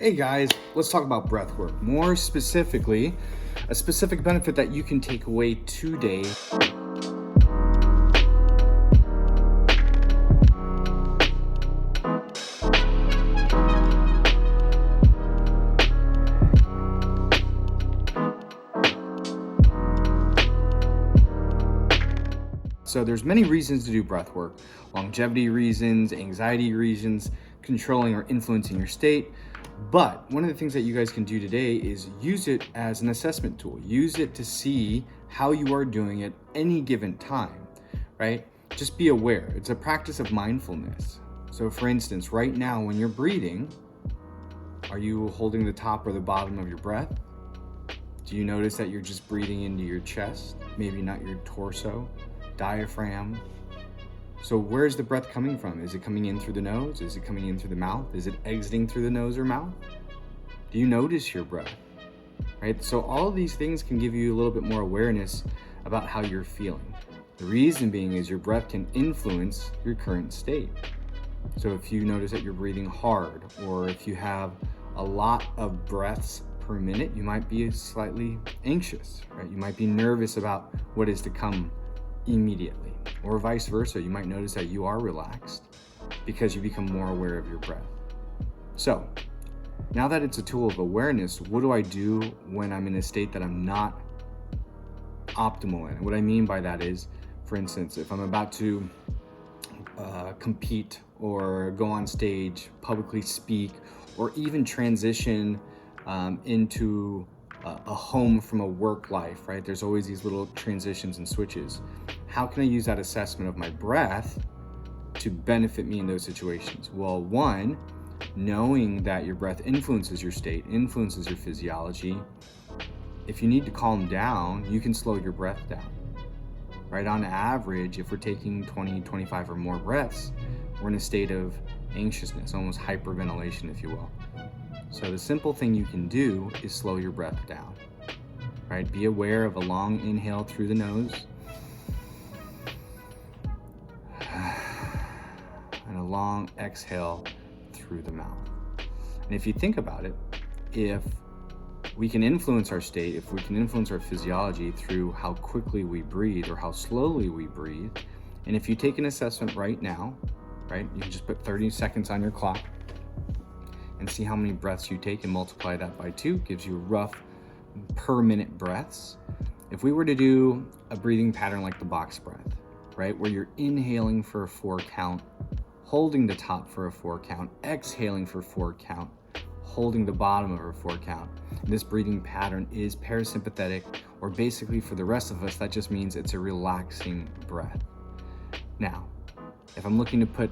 Hey guys, let's talk about breath work. More specifically, a specific benefit that you can take away today. So there's many reasons to do breath work: longevity reasons, anxiety reasons, controlling or influencing your state. But one of the things that you guys can do today is use it as an assessment tool. Use it to see how you are doing at any given time, right? Just be aware. It's a practice of mindfulness. So for instance, right now when you're breathing, are you holding the top or the bottom of your breath? Do you notice that you're just breathing into your chest, maybe not your torso, diaphragm? So where's the breath coming from? Is it coming in through the nose? Is it coming in through the mouth? Is it exiting through the nose or mouth? Do you notice your breath? Right? So all of these things can give you a little bit more awareness about how you're feeling. The reason being is your breath can influence your current state. So if you notice that you're breathing hard, or if you have a lot of breaths per minute, you might be slightly anxious, right? You might be nervous about what is to come immediately, or vice versa. You might notice that you are relaxed because you become more aware of your breath. So now that it's a tool of awareness, what do I do when I'm in a state that I'm not optimal in? What I mean by that is, for instance, if I'm about to compete or go on stage, publicly speak, or even transition into a home from a work life, right? There's always these little transitions and switches. How can I use that assessment of my breath to benefit me in those situations? Well, one, knowing that your breath influences your state, influences your physiology. If you need to calm down, you can slow your breath down, right? On average, if we're taking 20, 25 or more breaths, we're in a state of anxiousness, almost hyperventilation, if you will. So the simple thing you can do is slow your breath down, right? Be aware of a long inhale through the nose and a long exhale through the mouth. And if you think about it, if we can influence our state, if we can influence our physiology through how quickly we breathe or how slowly we breathe, and if you take an assessment right now, right, you can just put 30 seconds on your clock and see how many breaths you take and multiply that by 2, gives you rough per minute breaths. If we were to do a breathing pattern like the box breath, right, where you're inhaling for a 4 count, holding the top for a 4 count, exhaling for 4 count, holding the bottom of a 4 count. And this breathing pattern is parasympathetic, or basically for the rest of us, that just means it's a relaxing breath. Now, if I'm looking to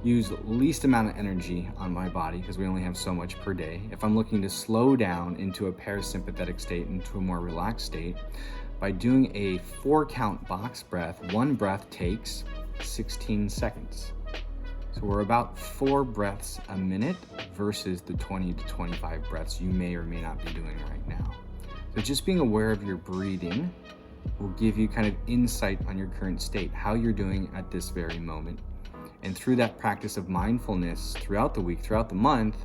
use the least amount of energy on my body, because we only have so much per day, if I'm looking to slow down into a parasympathetic state, into a more relaxed state, by doing a 4 count box breath, one breath takes 16 seconds. So we're about 4 breaths a minute versus the 20 to 25 breaths you may or may not be doing right now. So just being aware of your breathing will give you kind of insight on your current state, how you're doing at this very moment. And through that practice of mindfulness throughout the week, throughout the month,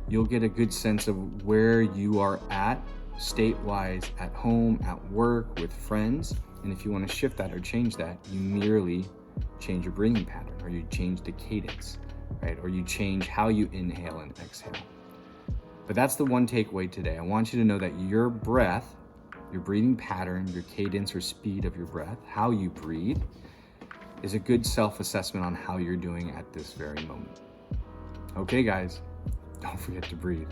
you'll get a good sense of where you are at state-wise, at home, at work, with friends. And if you want to shift that or change that, you merely change your breathing pattern, or you change the cadence, right? Or you change how you inhale and exhale. But that's the one takeaway today. I want you to know that your breath, your breathing pattern, your cadence or speed of your breath, how you breathe, is a good self-assessment on how you're doing at this very moment. Okay, guys, don't forget to breathe.